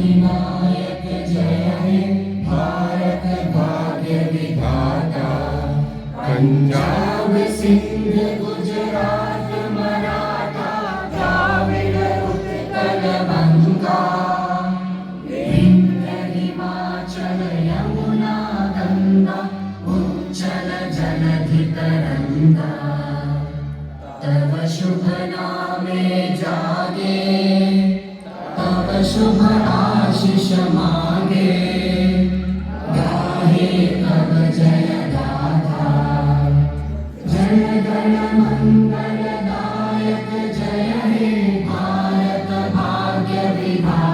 अधिनायक जय हे भारत भाग्य विधाता। पंजाब सिंध गुजरात मराठा द्राविड उत्कल गंगा, विंध्य हिमाचल यमुना गंगा उच्चल जलधि तरंगा। तव शुभ नामे जागे, तव शुभ आशीष मांगे, गाहे तव जय गाथा। जय गण मंगल दायक जय हे भारत भाग्य विधाता।